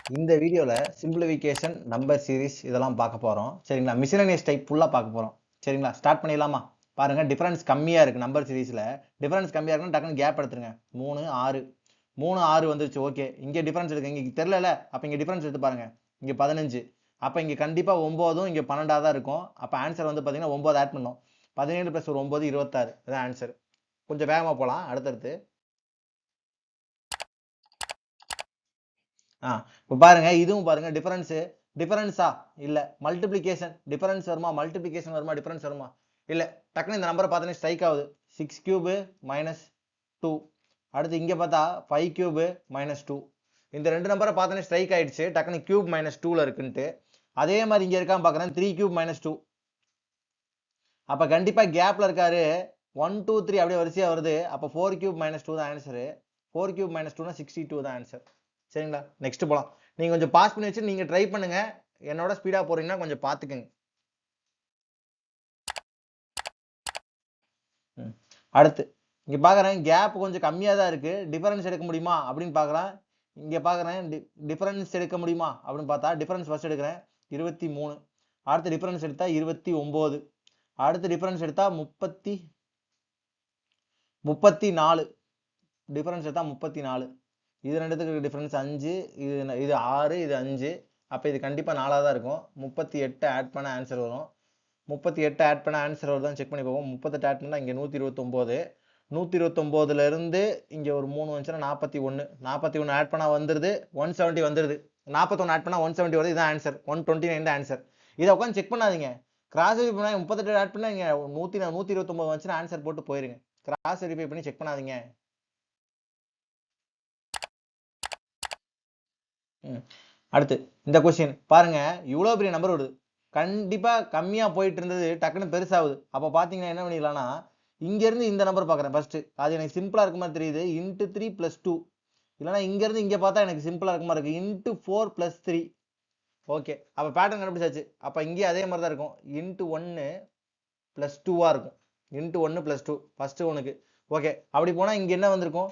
இந்த வீடியோல simplification number series இதெல்லாம் பார்க்க போறோம். சரிங்களா? மிஸ்செலேனியஸ் டைப் ஃபுல்லா பார்க்க போறோம். சரிங்களா? ஸ்டார்ட் பண்ணிடலாமா? பாருங்க டிஃபரன்ஸ் கம்மியா இருக்கு நம்பர் சீரிஸ்ல. டிஃபரன்ஸ் கம்மியா இருக்குன்னு டக்குன்னு கேப் எடுத்துருங்க. 3 6 3 6 வந்துருச்சு. ஓகே. இங்க டிஃபரன்ஸ் இருக்கு. இங்க தெரியல. அப்ப இங்க டிஃபரன்ஸ் எடுத்து பாருங்க. இங்க 15. அப்ப இங்க கண்டிப்பா 9ம் இங்க 12ஆ தான் இருக்கும். அப்ப ஆன்சர் வந்து பாத்தீங்கன்னா 9 ஆட் பண்ணோம். 17 + ஒரு 9 26. இதான் ஆன்சர். கொஞ்சம் வேகமா போலாம் அடுத்தடுத்து. இப்போ பாருங்க இதுவும் பாருங்க டிஃபரன்ஸா இல்ல மல்டிப்ளிகேஷன் டிஃபரன்ஸ் வருமா மல்டிப்ளிகேஷன் வருமா டிஃபரன்ஸ் வருமா இல்ல டக்குனு இந்த நம்பரை பார்த்தோன்னே ஸ்ட்ரைக் ஆகுது 6 கியூப் -2 அடுத்து இங்க பார்த்தா 5 கியூப் -2 இந்த ரெண்டு நம்பரை பார்த்தோன்னே ஸ்ட்ரைக் ஆயிடுச்சு டக்குனு கியூப் -2ல இருக்குன்ட்டு அதே மாதிரி இங்க இருக்கான்னு பார்க்குறேன் 3 கியூப் -2 அப்ப கண்டிப்பா கேப்ல இருக்காரு 1 2 3 அப்படியே வரிசையா வருது அப்ப 4 கியூப் -2 தான் ஆன்சர் 4 கியூப் -2 னா 62 தான் ஆன்சர் சரிங்களா நெக்ஸ்ட் போலாம் நீங்க கொஞ்சம் பாஸ் பண்ணி வச்சு நீங்க ட்ரை பண்ணுங்க என்னோட ஸ்பீடா போறீங்கன்னா கொஞ்சம் பாத்துக்கங்க அடுத்து இங்க பாக்குறேன் கேப் கொஞ்சம் கம்மியா தான் இருக்கு டிஃபரன்ஸ் எடுக்க முடியுமா அப்படின்னு பாக்குறேன் இங்க பாக்குறேன் டிஃபரன்ஸ் எடுக்க முடியுமா அப்படின்னு பார்த்தா டிஃபரன்ஸ் ஃபர்ஸ்ட் எடுக்கிறேன் 23 அடுத்து டிஃபரன்ஸ் எடுத்தா 29 அடுத்து டிஃபரன்ஸ் எடுத்தா 34 டிஃபரன்ஸ் எடுத்தா 34 இது ரெண்டுத்துக்கு டிஃபரன்ஸ் 5 இது 6 இது 5 அப்ப இது கண்டிப்பா 4ஆ தான் இருக்கும் 38 ஆட் பண்ண ஆன்சர் வரும் 38 ஆட் பண்ண ஆன்சர் வருதான்னு செக் பண்ணி பார்ப்போம் 38 ஆட் பண்ணா இங்க 129 129ல இருந்து இங்க ஒரு 3 வந்துச்சுன்னா 41 ஆட் பண்ணா வந்துருது 170 வந்துருது 41 ஆட் பண்ணா 170 வருது இதான் ஆன்சர் 129 தான் ஆன்சர் இதை உட்காந்து செக் பண்ணாதீங்க கிராஸ் வெரிஃபை பண்ணா 38 ஆட் பண்ணா இங்க 129 வந்துச்சுன்னா ஆன்சர் போட்டு போயிருங்க கிராஸ் வெரிஃபை பண்ணி செக் பண்ணாதீங்க அடுத்து இந்த கொஸ்டின் பாருங்க இவ்வளவு பெரிய நம்பர் வருது கண்டிப்பா கம்மியா போயிட்டு இருந்தது டக்குன்னு பெருசாகுது அப்ப பாத்தீங்கன்னா என்ன பண்ணிக்கலாம்னா இங்க இருந்து இந்த நம்பர் பாக்குறேன் ஃபர்ஸ்ட் அது எனக்கு சிம்பிளா இருக்க மாதிரி தெரியுது இன்ட்டு 3 + 2 இல்லைன்னா இங்க இருந்து இங்க பார்த்தா எனக்கு சிம்பிளா இருக்க மாதிரி இருக்கு இன்ட்டு 4 + 3 ஓகே அப்ப பேட்டர்ன் கண்டுபிடிச்சாச்சு அப்ப இங்கே அதே மாதிரி தான் இருக்கும் இன்ட்டு 1 + 2 இருக்கும் இன்ட்டு 1 + 2 ஃபர்ஸ்ட் ஒனுக்கு ஓகே அப்படி போனா இங்க என்ன வந்திருக்கும்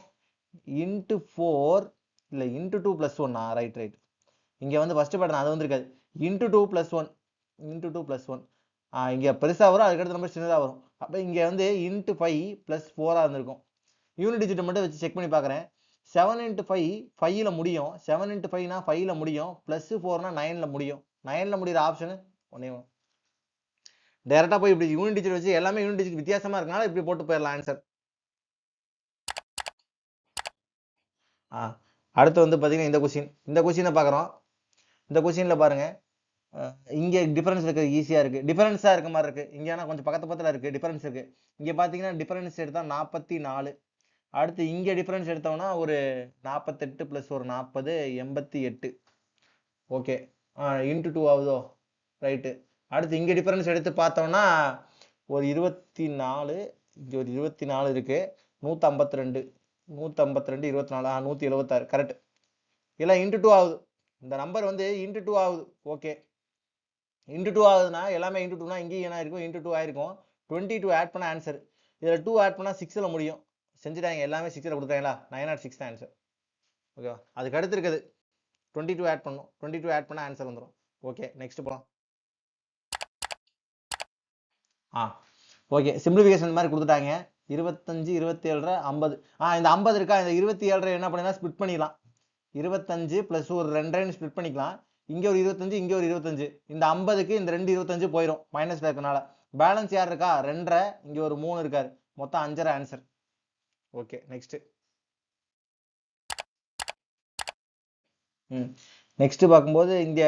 இன்ட்டு 4 இல்ல இன்ட்டு 2 + 1 ரைட் இங்க வந்து ஃபர்ஸ்ட் பேட்டர்ன் அது வந்திருக்காது இன்ட்டு 2 + 1 இன்ட்டு 2 + 1 இங்க பெருசா வரும் அதுக்கடுத்து நம்பர் சின்னதா வரும் அப்ப இங்க வந்து இன்ட்டு 5 + 4 இருந்திருக்கும் யூனிட் டிஜிட் மட்டும் வச்சு செக் பண்ணி பாக்குறேன் 7 × 5 5ல முடியும் 7 × 5 னா 5ல முடியும் +4 னா 9ல முடியும் 9ல முடியுற ஆப்ஷன் ஒண்ணே டைரக்டா போய் இப்படி யூனிட் டிஜிட் வச்சு எல்லாமே யூனிட் டிஜிட் வித்தியாசமா இருக்கனால இப்படி போட்டு போயிடலாம் ஆன்சர் அடுத்து வந்து பாத்தீங்கன்னா இந்த கொஸ்டினை பாக்குறோம் இந்த கொஸ்டின்ல பாருங்க இங்க டிஃபரன்ஸ் இருக்கு ஈஸியா இருக்கு டிஃபரன்ஸா இருக்க மாதிரி இருக்கு இங்க ஆனா கொஞ்சம் பக்கத்துல இருக்கு டிஃபரன்ஸ் இருக்கு இங்க பாத்தீங்கன்னா டிஃபரன்ஸ் எடுத்தா 44 அடுத்து இங்க டிஃபரன்ஸ் எடுத்தோம்னா ஒரு 48 + ஒரு 40 88 ஓகே இன்ட்டு 2 ஆகுதோ ரைட்டு அடுத்து இங்க டிஃபரன்ஸ் எடுத்து பார்த்தோம்னா ஒரு 24 இங்க ஒரு 24 இருக்கு 152 152 24 176 கரெக்ட் இல்ல இன்ட்டு 2 ஆகுது இந்த நம்பர் வந்து இன்ட்டு 2 ஆகுது ஓகே இன்ட்டு 2 ஆகுதுன்னா எல்லாமே இன்ட்டு 2னா இங்கேயும் என்ன இருக்கும் இன்ட்டு 2 ஆயிருக்கும் 22 ஆட் பண்ண ஆன்சர் இதுல 2 ஆட் பண்ணா 6ல முடியும் செஞ்சுட்டாங்க எல்லாமே 6ல கொடுத்தாங்களா 906 தான் ஆன்சர் ஓகேவா அதுக்கு அடுத்து இருக்குது 22 ஆட் பண்ணும் 22 ஆட் பண்ணா ஆன்சர் வந்துடும் ஓகே நெக்ஸ்ட் போலாம் ஓகே சிம்பிளிஃபிகேஷன் மாதிரி கொடுத்துட்டாங்க 25 27 50 இந்த 50 இருக்கா இந்த 27 என்ன பண்ணா ஸ்பிளிட் பண்ணிடலாம் 25 + ஒரு 2 ஸ்பிளிட் பண்ணிக்கலாம் இங்க ஒரு 25 இங்க ஒரு 25 இந்த 50க்கு இந்த 2 25 போயிடும் மைனஸ்ல இருக்கனால பேலன்ஸ் யார் இருக்கா 2 இங்க ஒரு 3 இருக்காரு மொத்தம் 5 ஆன்சர் ஓகே நெக்ஸ்ட் நெக்ஸ்ட் பார்க்கும்போது இங்க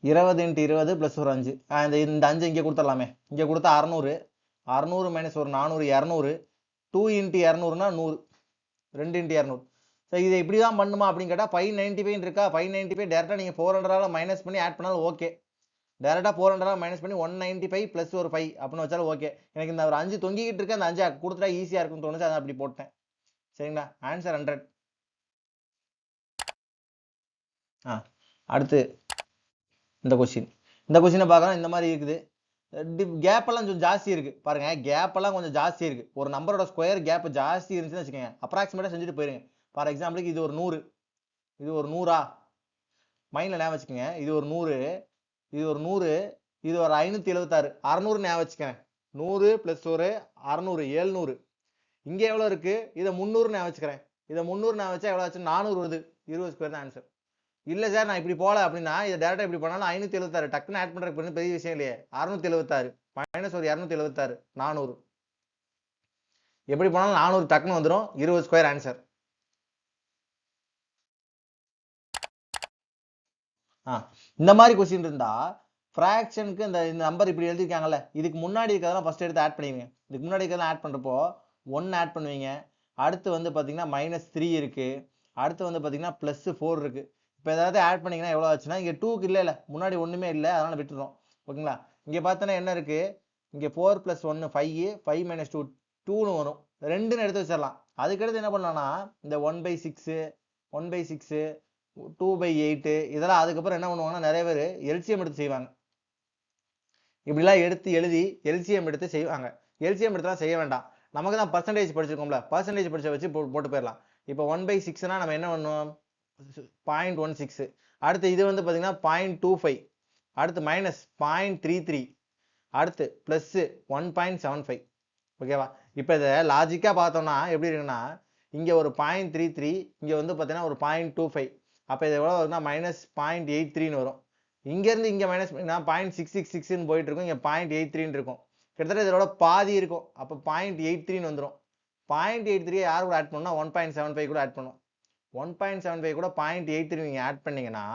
20 × 20 + ஒரு 5 இந்த 5 இங்க கொடுத்துடலாமே இங்க கொடுத்தா 600 600 - ஒரு 400 200 2 × 200 னா 100 2 × 200 சரி இதை இப்படிதான் பண்ணுமா அப்படின்னு கேட்டா 595 இருக்கா 595 டேரக்டா நீங்க 400 மைனஸ் பண்ணி ஆட் பண்ணாலும் ஓகே டேரக்டா 400 மைனஸ் பண்ணி 195 + ஒரு 5 அப்படின்னு வச்சாலும் ஓகே எனக்கு இந்த ஒரு 5 தொங்கிக்கிட்டு இருக்க அந்த 5 கொடுத்துட்டா ஈஸியா இருக்கும்னு தோணுச்சு அதான் அப்படி போட்டேன் சரிங்களா ஆன்சர் 100 அடுத்து இந்த கொஸ்டினை பார்க்கலாம் இந்த மாதிரி இருக்குது கேப் எல்லாம் கொஞ்சம் ஜாஸ்தி இருக்கு பாருங்க கேப் எல்லாம் கொஞ்சம் ஜாஸ்தி இருக்கு ஒரு நம்பரோட ஸ்கொயர் கேப் ஜாஸ்தி இருந்துச்சுன்னு வச்சுக்கோங்க அப்ராக்சிமேட்டா செஞ்சுட்டு போயிருங்க ஃபார் எக்ஸாம்பிளுக்கு இது ஒரு 100, இது ஒரு 100ஆ மைண்ட்ல ஞாபகம் வச்சுக்கோங்க. இது ஒரு 100, இது ஒரு 100, இது ஒரு 576, 600 ஞாபகம் வச்சுக்கேன். 100 பிளஸ் ஒரு 600, 700. இங்க எவ்வளவு இருக்கு? இதை 300 ஞாபகம் வச்சுக்கிறேன். இதை 300 ஞாபகம் வச்சா எவ்வளவு ஆச்சு? 400 வருது. 20 ஸ்கொயர் தான் ஆன்சர். இல்ல சார் நான் இப்படி போல அப்படின்னா இதை டேரக்டா இப்படி பண்ணாலும் 576 டக்குன்னு ஆட் பண்றதுக்கு பெரிய விஷயம் இல்லையே. 676 மைனஸ் ஒரு 276, 400. எப்படி போனாலும் 400 டக்குன்னு வந்துடும். 20 ஸ்கொயர் ஆன்சர். இந்த மாதிரி கொஸ்டின் இருந்தா ஃபிராக்ஷனுக்கு இந்த நம்பர் இப்படி எழுதிருக்காங்கல்ல, இதுக்கு முன்னாடி இருக்கிறதெல்லாம் ஃபர்ஸ்ட் எடுத்து ஆட் பண்ணுவீங்க. இதுக்கு முன்னாடி இருக்கிறதெல்லாம் ஆட் பண்றப்போ 1 ஆட் பண்ணுவீங்க. அடுத்து வந்து பாத்தீங்கன்னா -3 இருக்கு. அடுத்து வந்து பாத்தீங்கன்னா +4 இருக்கு. இப்போ ஏதாவது ஆட் பண்ணீங்கன்னா எவ்வளவு ஆச்சுன்னா இங்க 2க்கு இல்ல முன்னாடி ஒண்ணுமே இல்லை, அதனால விட்டுறோம். ஓகேங்களா? இங்க பார்த்தோன்னா என்ன இருக்கு? இங்க 4 + 1 5, 5 - 2 2ன்னு வரும். 2ன்னு எடுத்து வச்சிடலாம். அதுக்கடுத்து என்ன பண்ணலாம்னா இந்த 1/6, 1/6, 2/8 இதெல்லாம் அதுக்கப்புறம் என்ன பண்ணுவாங்கன்னா நிறைய பேர் எல்சிஎம் எடுத்து செய்வாங்க. இப்படிலாம் எடுத்து எழுதி எல்சிஎம் எடுத்து செய்வாங்க. எல்சிஎம் எடுத்துலாம் செய்ய வேண்டாம். நமக்கு தான் பர்சன்டேஜ் படிச்சிருக்கோம்ல, பர்சன்டேஜ் படிச்ச வச்சு போட்டு போயிடலாம். இப்போ 1/6னா நம்ம என்ன பண்ணுவோம்? 0.16. அடுத்து இது வந்து பாத்தீங்கன்னா 0.25, அடுத்து -0.33, அடுத்து பிளஸ் 1.75. ஓகேவா? இப்போ இதை லாஜிக்கா பார்த்தோம்னா எப்படி இருக்குன்னா இங்க ஒரு 0.33, இங்க வந்து பாத்தீங்கன்னா ஒரு 0.25. அப்ப இது எவ்வளவு வரும்னா -0.83ன்னு வரும். இங்க இருந்து இங்க மைனஸ் 0.666ன்னு போயிட்டு இருக்கும். இங்க 0.83 இருக்கும். கிட்டத்தட்ட இதோட பாதி இருக்கும். அப்ப 0.83ன்னு வந்துடும். 0.83 யார் கூட ஆட் பண்ணா 1.75 கூட ஆட் பண்ணும். 1.75 கூட 0.83 நீங்க ஆட் பண்ணீங்கன்னா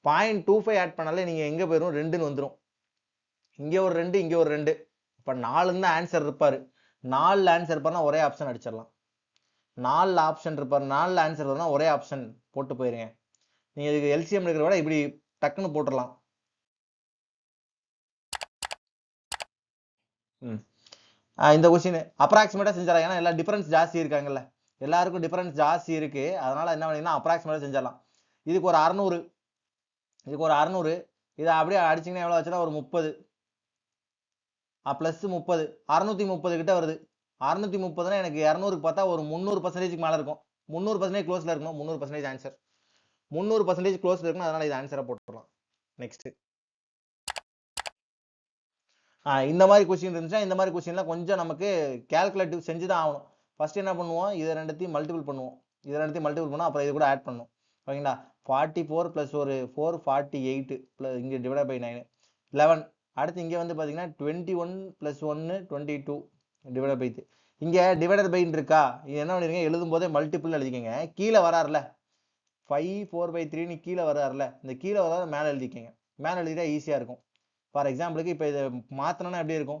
0.25 ஆட் பண்ணாலே நீங்க எங்க போயிரும்? 2ன்னு வந்துடும். இங்க ஒரு 2, இங்க ஒரு 2. இப்ப 4ன்னு தான் ஆன்சர் இருப்பாரு. 4ல ஆன்சர் இருப்பாருன்னா ஒரே ஆப்ஷன் அடிச்சிடலாம். 4ல ஆப்ஷன் இருப்பாரு, 4ல ஆன்சர் வரும்னா ஒரே ஆப்ஷன் போட்டு போயிருங்க. நீங்க இதுக்கு எல்சிஎம் எடுக்கிறத விட இப்படி டக்குன்னு போட்டுடலாம். இந்த கொஸ்டின் அப்ராக்சிமேட்டா செஞ்சிடலாம். ஏன்னா எல்லா டிஃபரன்ஸ் ஜாஸ்தி இருக்காங்கல்ல, எல்லாருக்கும் டிஃபரன்ஸ் ஜாஸ்தி இருக்கு. அதனால என்ன பண்ணீங்கன்னா அப்ராக்சிமேட்டா செஞ்சிடலாம். இதுக்கு ஒரு 600, இதுக்கு ஒரு 600, இதை அப்படியே அடிச்சீங்கன்னா எவ்வளவு ஆச்சுன்னா ஒரு 30 பிளஸ் 30, 630 கிட்ட வருது. 630னா எனக்கு 200க்கு பார்த்தா ஒரு 300% மேல இருக்கும். 300% க்ளோஸ்ல இருக்கணும். 300% ஆன்சர். 300% க்ளோஸ்ல இருக்கணும். அதனால இது ஆன்சரா போட்டுடலாம். நெக்ஸ்ட் இந்த மாதிரி கொஸ்டின் இருந்துச்சுன்னா இந்த மாதிரி கொஸ்டின்லாம் கொஞ்சம் நமக்கு கால்குலேட்டிவ் செஞ்சு தான் ஆகணும். ஃபர்ஸ்ட் என்ன பண்ணுவோம்? இதை ரெண்டுத்தையும் மல்டிபிள் பண்ணுவோம். இதை ரெண்டுத்தையும் மல்டிபிள் பண்ணோம், அப்புறம் இது கூட ஆட் பண்ணும். ஓகேங்களா? 44 பிளஸ் ஒரு 4 48 பிளஸ் இங்கே டிவைட் பை 9 11. அடுத்து இங்கே வந்து பார்த்தீங்கன்னா 21 பிளஸ் 1 22 டிவைட் பை 3. இங்கே டிவைடட் பை இருக்கா? இது என்ன பண்ணிருக்கீங்க? எழுதும் போதே மல்டிபிள் எழுதிக்கங்க. கீழே வராருல 5 4/3ன்னு கீழே வராருல, இந்த கீழே வராத மேலே எழுதிக்கங்க. மேலே எழுதிட்டா ஈஸியாக இருக்கும். ஃபார் எக்ஸாம்பிளுக்கு இப்போ இதை மாற்றினோன்னா எப்படி இருக்கும்?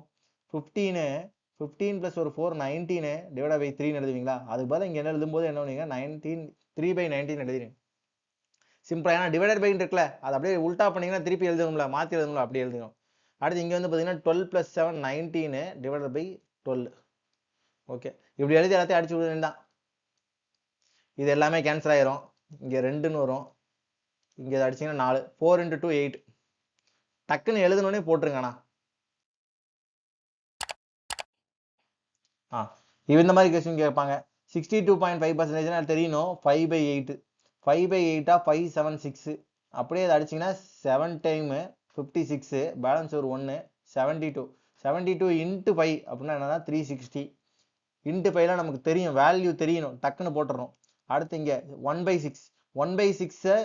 15 பிளஸ் ஒரு 4 19 டிவைட் பை 3ன்னு எழுதுவீங்களா? அதுக்கு பதிலாக இங்கே என்ன எழுதும்போது என்ன பண்ணுவீங்க? 19 3/19 எழுதிடுங்க. சிம்பிளா. ஏன்னா டிவைடட் பை இருக்குல்ல, அது அப்படியே உல்டா பண்ணீங்கன்னா திருப்பி எழுதணும்ல, மாற்றி எழுதணும்ல, அப்படி எழுதணும். அடுத்து இங்கே வந்து பார்த்தீங்கன்னா 12 பிளஸ் 7 19 டிவைட் பை 12. ஓகே, இப்படி எழுதி எல்லாத்தையும் அடிச்சு விடுறேன் தான். இது எல்லாமே கேன்சல் ஆயிரும். இங்கே 2ன்னு வரும். இங்கே அடிச்சிங்கன்னா 4. 4 × 2 8. டக்குன்னு எழுதணுன்னே போட்டுருங்கண்ணா. இந்த மாதிரி கொஸ்டின் கேட்பாங்க. 62.5% தெரியணும். 5/8, 5/8 576. அப்படியே அதை அடிச்சிங்கன்னா 7 டைம் 56, பேலன்ஸ் ஒரு 1 72. 72 × 5 அப்படின்னா என்னன்னா 360. × 5லாம் நமக்கு தெரியும், வேல்யூ தெரியணும், டக்குன்னு போட்டுறணும். அடுத்து இங்க 1/6, 1/6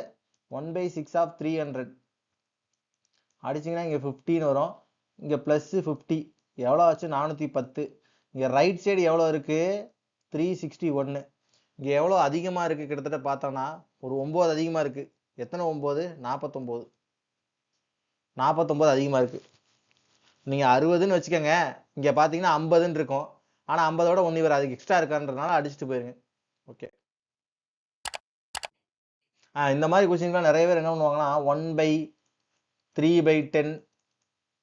1/6 ஆஃப் 300 அடிச்சிங்கன்னா இங்கே 15 வரும். இங்கே ப்ளஸ் 50 எவ்வளோ ஆச்சு? 410. இங்கே ரைட் சைடு எவ்வளோ இருக்கு? 361. இங்கே எவ்வளோ அதிகமாக இருக்கு? கிட்டத்தட்ட பார்த்தோம்னா ஒரு 9 அதிகமாக இருக்கு. எத்தனை 9? 49. 49 அதிகமாக இருக்கு. நீங்கள் 60ன்னு வச்சுக்கோங்க. இங்கே பார்த்தீங்கன்னா 50ன்னு இருக்கும். ஆனால் 50ஓட 1 இவர் அதுக்கு எக்ஸ்ட்ரா இருக்கான்றதுனால அடிச்சுட்டு போயிருங்க. ஓகே, இந்த மாதிரி கொஸ்டின்லாம் நிறைய பேர் என்ன பண்ணுவாங்கன்னா 1/3/10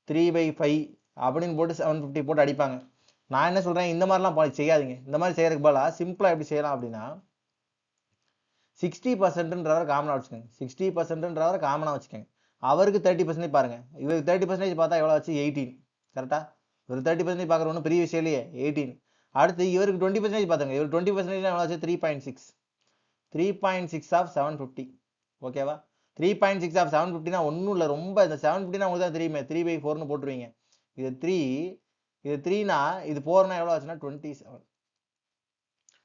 3/5 அப்படின்னு போட்டு 750 போட்டு அடிப்பாங்க. நான் என்ன சொல்றேன்? இந்த மாதிரிலாம் செய்யாதீங்க. இந்த மாதிரி செய்யறதுக்கு பதிலாக சிம்பிளா எப்படி செய்யலாம் அப்படின்னா 60%ன்றவர் காமனா வச்சுக்கோங்க. 60%ன்றவர் காமனா வச்சுக்கோங்க. அவருக்கு 30% பாருங்க. இவருக்கு 30% பார்த்தா எவ்வளவு ஆச்சு? 18. கரெக்டா? ஒரு 30% பார்க்குற ஒன்றும் பெரிய விஷயம் இல்லையே. 18. அடுத்து இவருக்கு 20% பார்த்துங்க. இவர் 20% எவ்வளோ ஆச்சு? 3.6. 3.6 ஆஃப் 750. ஓகேவா? 3.6 ஆஃப் 750னா ஒன்றும் இல்லை, ரொம்ப இந்த 750னா உங்களுக்கு தான் தெரியுமே, 3/4ன்னு போட்டுருவீங்க. இது 3, இது 3னா இது 4னா எவ்வளோ ஆச்சுன்னா 27.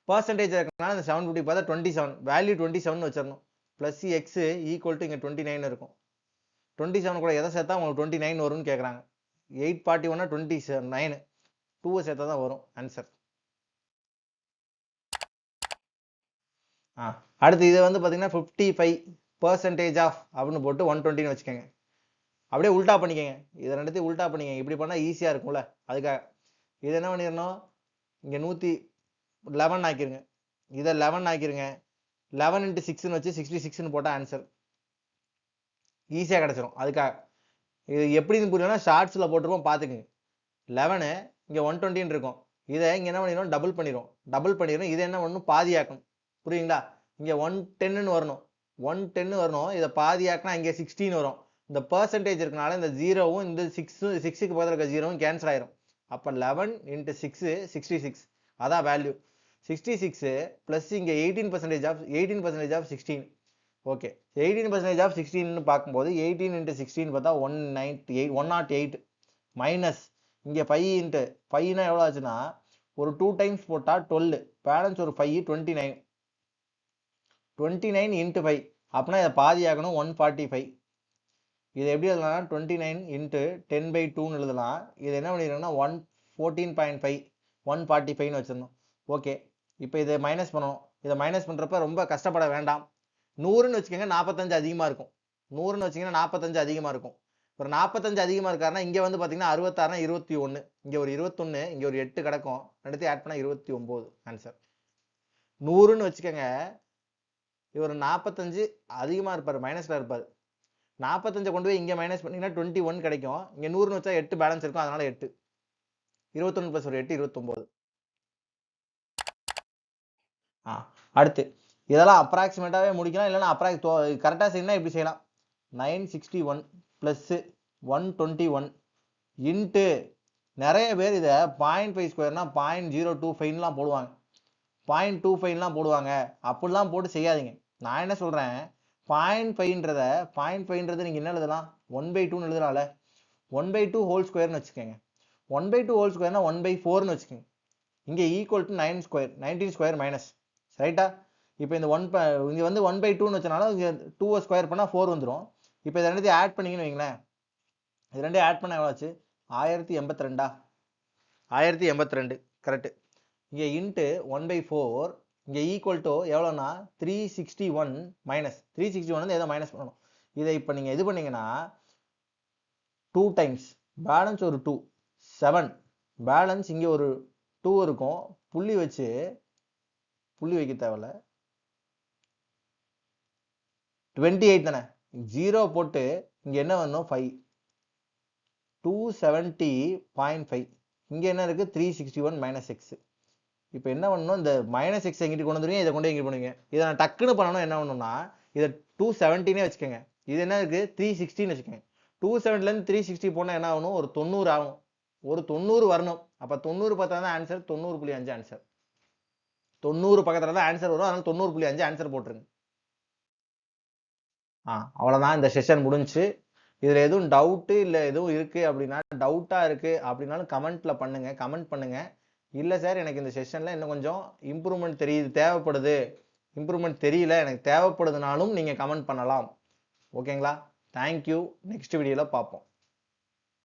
பர்சன்டேஜ் இருக்கனால இந்த 750 பார்த்தா 27, வேல்யூ 27 வச்சிடணும். ப்ளஸ் எக்ஸ் ஈக்குவல் டு இங்கே 29 இருக்கும். 27 கூட எதை சேர்த்தா உங்களுக்கு 29 வரும்னு கேட்குறாங்க. 841 29, 2 சேர்த்தா தான் வரும் ஆன்சர். அடுத்து இது வந்து பார்த்தீங்கன்னா 55% ஆஃப் அப்படின்னு போட்டு 120ன்னு வச்சுக்கோங்க. அப்படியே உல்டா பண்ணிக்கங்க, இதை ரெண்டுத்தையும் உல்டா பண்ணிக்கங்க. இப்படி பண்ணால் ஈஸியாக இருக்கும்ல, அதுக்காக இது என்ன பண்ணிடணும், இங்கே 111 ஆக்கிருங்க, இதை 11 ஆக்கிருங்க. 11 × 6ன்னு வச்சு 66ன்னு போட்டால் ஆன்சர் ஈஸியாக கிடச்சிரும். அதுக்காக இது எப்படின்னு புரியலன்னா ஷார்ட்ஸில் போட்டுருப்போம், பார்த்துக்குங்க. 11 இங்கே 120ன்னு இருக்கும், இதை இங்கே என்ன பண்ணிடும், டபுள் பண்ணிடும். இதை என்ன பண்ணணும், பாதியாக்கணும். புரியுங்களா? இங்கே 110ன்னு வரணும், 110 வரணும். இதை பாதியாக்கினா இங்கே 16 வரும். இந்த பர்சன்டேஜ் இருக்கனால இந்த 0வும் இந்த 6க்கு பதில் இருக்க 0வும் கேன்சல் ஆயிரும். அப்போ 11 × 6 66, அதான் வேல்யூ. 66 ப்ளஸ் இங்கே 18% ஆஃப் 16. ஓகே, 18% ஆஃப் 16ன்னு பார்க்கும்போது 18 × 16 பார்த்தா 108 மைனஸ் இங்கே 5 × 5னா எவ்வளோ ஆச்சுன்னா ஒரு 2 டைம்ஸ் போட்டால் 12, பேலன்ஸ் ஒரு 5 29 × 5 அப்படின்னா இதை பாதி ஆகணும் 145. இது எப்படி எழுதலாம், 29 × 10/2ன்னு எழுதலாம். இது என்ன பண்ணிடுறோம்னா 14.5 145ன்னு வச்சிடணும். ஓகே, இப்போ இதை மைனஸ் பண்ணணும். இதை மைனஸ் பண்ணுறப்ப ரொம்ப கஷ்டப்பட வேண்டாம். 100ன்னு வச்சுக்கோங்க, 45 அதிகமாக இருக்கும். 100ன்னு வச்சிங்கன்னா 45 அதிகமாக இருக்கும். ஒரு 45 அதிகமாக இருக்காருன்னா இங்கே வந்து பார்த்தீங்கன்னா 66னா 21, இங்கே ஒரு 21, இங்கே ஒரு 8 கிடக்கும், ரெண்டுத்தையும் ஆட் பண்ணால் 29 ஆன்சர். 100ன்னு வச்சுக்கோங்க, இவர் 45 அதிகமாக இருப்பார், மைனஸில் இருப்பார். 45 கொண்டு போய் இங்கே மைனஸ் பண்ணிங்கன்னா 21 கிடைக்கும். இங்கே 100ன்னு வச்சா 8 பேலன்ஸ் இருக்கும், அதனால 8. 21 + ஒரு 8 29. அடுத்து இதெல்லாம் அப்ராக்சிமேட்டாகவே முடிக்கலாம், இல்லைன்னா கரெக்டாக செய்யணும்னா இப்படி செய்யலாம். 961 + 121 இன்ட்டு நிறைய பேர் இதை 0.5 ஸ்கொயர்னா 0.025லாம் போடுவாங்க, 0.25லாம் போடுவாங்க. அப்படிலாம் போட்டு செய்யாதீங்க. நான் என்ன சொல்கிறேன், 0.5ன்றது நீங்கள் என்ன எழுதலாம், 1/2ன்னு எழுதலாம்ல. 1/2 ஹோல் ஸ்கொயர்னு வச்சுக்கோங்க. 1/2 ஹோல் ஸ்கொயர்னா 1/4ன்னு வச்சுக்கோங்க. இங்கே equal to 9 square, 19 square minus, ரைட்டா? இப்போ இந்த இங்கே வந்து 1/2ன்னு வச்சனால இங்கே 2 ஸ்கொயர் பண்ணால் 4 வந்துடும். இப்போ இதை ரெண்டுத்தையும் ஆட் பண்ணிங்கன்னு வைங்களேன், இது ரெண்டையும் ஆட் பண்ண எவ்வளோ ஆச்சு, 1082. 1082 கரெக்டு. இங்கே இன்ட்டு 1/4 இங்கே ஈக்குவல் டு எவ்வளோனா 361 மைனஸ் 361 வந்து எதோ மைனஸ் பண்ணணும். இதை இப்போ நீங்கள் இது பண்ணீங்கன்னா 2 டைம்ஸ் பேலன்ஸ் ஒரு 2 7 பேலன்ஸ் இங்கே ஒரு 2 இருக்கும், புள்ளி வைக்க தேவையில்ல. 28 தானே, 0 போட்டு இங்கே என்ன வரணும் 5, 270.5. இங்கே என்ன இருக்குது 361 மைனஸ் எக்ஸ். இப்போ என்ன பண்ணணும், இந்த மைனஸ் எக்ஸ் எங்கிட்ட கொண்டு வந்துருவீங்க, இதை கொண்டு எங்கிட்ட பண்ணுவீங்க. இதை நான் டக்குன்னு பண்ணணும், என்ன பண்ணணும்னா இதை 270னே வச்சுக்கோங்க. இது என்ன இருக்குது 360ன்னு வச்சுக்கோங்க. 270லேருந்து 360 போனால் என்ன ஆகணும், ஒரு 90 ஆகும். ஒரு 90 வரணும். அப்போ 90 பார்த்தா தான் ஆன்சர், 90.5 ஆன்சர். 90 பக்கத்தில் தான் ஆன்சர் வரும், அதனால 90.5 ஆன்சர் போட்டுருங்க. அவ்வளோதான், இந்த செஷன் முடிஞ்சு. இதில் எதுவும் டவுட்டு இல்லை எதுவும் இருக்குது அப்படின்னா, டவுட்டாக இருக்குது அப்படின்னாலும் கமெண்ட் பண்ணுங்கள். இல்லை சார் எனக்கு இந்த செஷனில் இன்னும் கொஞ்சம் இம்ப்ரூவ்மெண்ட் இம்ப்ரூவ்மெண்ட் தெரியல, எனக்கு தேவைப்படுதுனாலும் நீங்கள் கமெண்ட் பண்ணலாம். ஓகேங்களா? தேங்க்யூ. நெக்ஸ்ட் வீடியோவில் பார்ப்போம்.